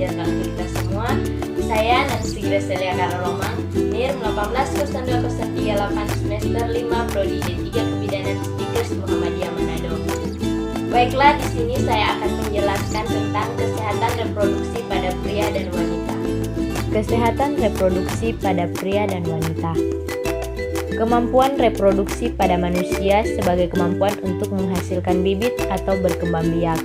sejahtera untuk kita semua. Saya Nancy Gracelia Karolomang, NIR 18020338 semester 5 Prodi D3 Kebidanan Stikers Muhammadiyah Manado. Baiklah, di sini saya akan menjelaskan tentang kesehatan reproduksi pada pria dan wanita. Kesehatan reproduksi pada pria dan wanita. Kemampuan reproduksi pada manusia sebagai kemampuan untuk menghasilkan bibit atau berkembang biak.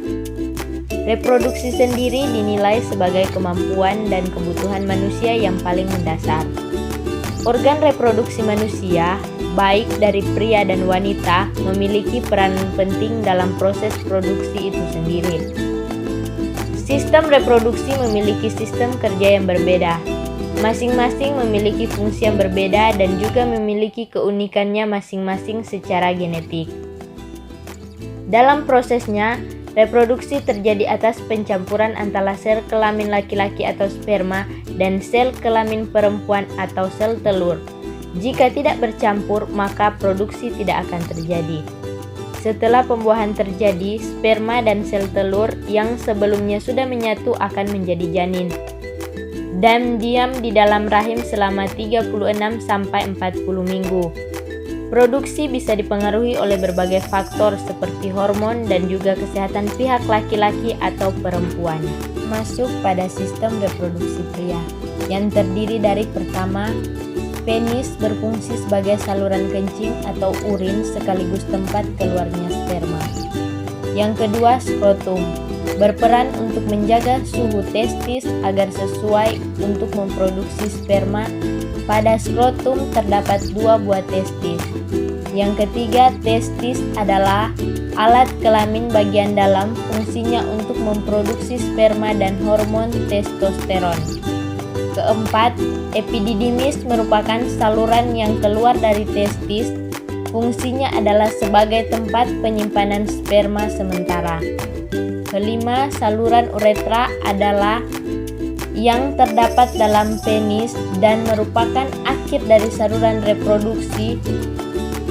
Reproduksi sendiri dinilai sebagai kemampuan dan kebutuhan manusia yang paling mendasar. Organ reproduksi manusia, baik dari pria dan wanita, memiliki peran penting dalam proses produksi itu sendiri. Sistem reproduksi memiliki sistem kerja yang berbeda. Masing-masing memiliki fungsi yang berbeda dan juga memiliki keunikannya masing-masing secara genetik. Dalam prosesnya, reproduksi terjadi atas pencampuran antara sel kelamin laki-laki atau sperma dan sel kelamin perempuan atau sel telur. Jika tidak bercampur, maka produksi tidak akan terjadi. Setelah pembuahan terjadi, sperma dan sel telur yang sebelumnya sudah menyatu akan menjadi janin dan diam di dalam rahim selama 36-40 minggu. Produksi bisa dipengaruhi oleh berbagai faktor seperti hormon dan juga kesehatan pihak laki-laki atau perempuan. Masuk pada sistem reproduksi pria yang terdiri dari pertama, penis berfungsi sebagai saluran kencing atau urin sekaligus tempat keluarnya sperma. Yang kedua, skrotum berperan untuk menjaga suhu testis agar sesuai untuk memproduksi sperma. Pada skrotum terdapat 2 buah testis. Yang ketiga, testis adalah alat kelamin bagian dalam, fungsinya untuk memproduksi sperma dan hormon testosteron. Keempat, epididymis merupakan saluran yang keluar dari testis, fungsinya adalah sebagai tempat penyimpanan sperma sementara. Kelima, saluran uretra adalah yang terdapat dalam penis dan merupakan akhir dari saluran reproduksi,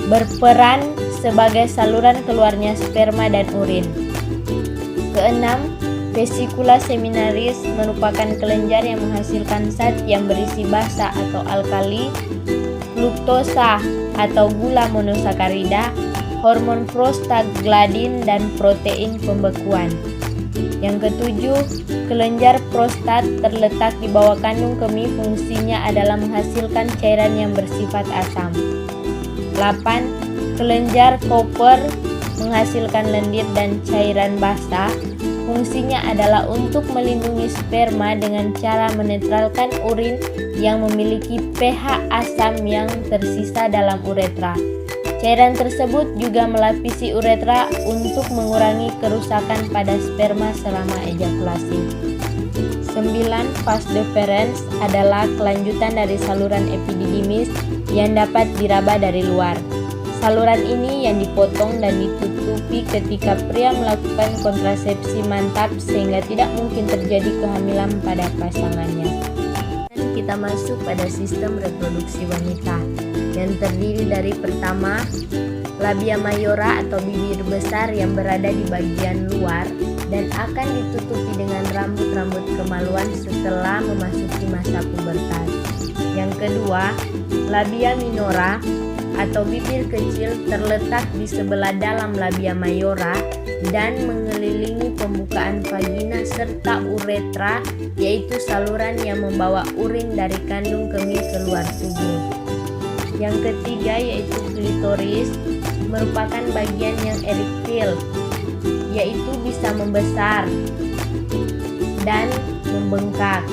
berperan sebagai saluran keluarnya sperma dan urin. Keenam, vesikula seminaris merupakan kelenjar yang menghasilkan zat yang berisi basa atau alkali, fruktosa atau gula monosakarida, hormon prostaglandin dan protein pembekuan. Yang ketujuh, kelenjar prostat terletak di bawah kandung kemih, fungsinya adalah menghasilkan cairan yang bersifat asam. 8. Kelenjar Cooper menghasilkan lendir dan cairan basah, fungsinya adalah untuk melindungi sperma dengan cara menetralkan urin yang memiliki pH asam yang tersisa dalam uretra. Cairan tersebut juga melapisi uretra untuk mengurangi kerusakan pada sperma selama ejakulasi. 9. Vas deferens adalah kelanjutan dari saluran epididymis yang dapat diraba dari luar. Saluran ini yang dipotong dan ditutupi ketika pria melakukan kontrasepsi mantap sehingga tidak mungkin terjadi kehamilan pada pasangannya. Dan kita masuk pada sistem reproduksi wanita yang terdiri dari pertama, labia mayora atau bibir besar yang berada di bagian luar dan akan ditutupi dengan rambut-rambut kemaluan setelah memasuki masa pubertas. Yang kedua, labia minora atau bibir kecil terletak di sebelah dalam labia mayora dan mengelilingi pembukaan vagina serta uretra, yaitu saluran yang membawa urin dari kandung kemih keluar tubuh. Yang ketiga yaitu klitoris, merupakan bagian yang eriktil, yaitu bisa membesar dan membengkak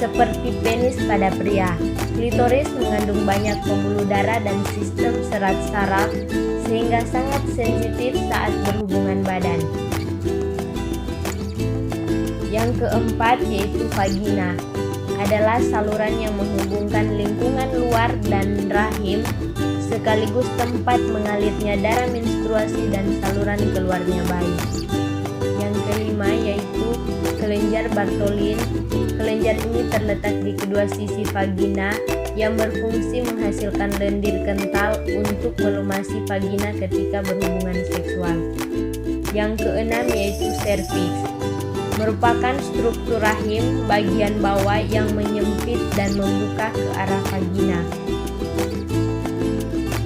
seperti penis pada pria. Klitoris mengandung banyak pembuluh darah dan sistem serat saraf sehingga sangat sensitif saat berhubungan badan. Yang keempat yaitu vagina, adalah saluran yang menghubungkan lingkungan luar dan rahim sekaligus tempat mengalirnya darah menstruasi dan saluran keluarnya bayi. Yang kelima yaitu kelenjar Bartholin. Kelenjar ini terletak di kedua sisi vagina yang berfungsi menghasilkan lendir kental untuk melumasi vagina ketika berhubungan seksual. Yang keenam yaitu serviks. merupakan struktur rahim bagian bawah yang menyempit dan membuka ke arah vagina.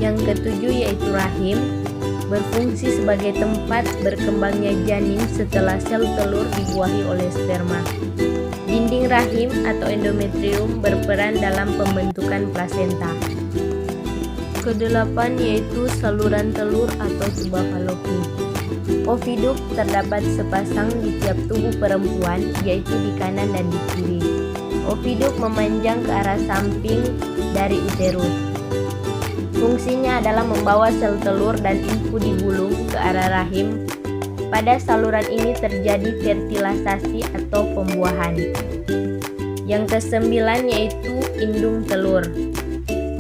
Yang ketujuh yaitu rahim, berfungsi sebagai tempat berkembangnya janin setelah sel telur dibuahi oleh sperma. Dinding rahim atau endometrium berperan dalam pembentukan plasenta. Kedelapan yaitu saluran telur atau tuba Fallopi. Oviduk terdapat sepasang di tiap tubuh perempuan, yaitu di kanan dan di kiri. Oviduk memanjang ke arah samping dari uterus. Fungsinya adalah membawa sel telur dan empu di bulung ke arah rahim. Pada saluran ini terjadi fertilisasi atau pembuahan. Yang kesembilan yaitu indung telur.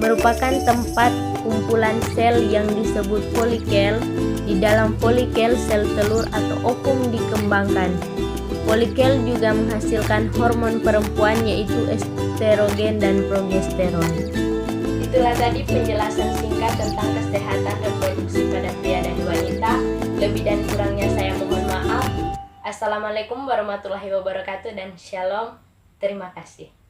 Merupakan tempat kumpulan sel yang disebut folikel. Di dalam folikel sel telur atau ovum dikembangkan. Folikel juga menghasilkan hormon perempuan yaitu estrogen dan progesteron. Itulah tadi penjelasan singkat tentang kesehatan reproduksi pada pria dan wanita. Lebih dan kurangnya saya mohon maaf. Assalamualaikum warahmatullahi wabarakatuh dan shalom. Terima kasih.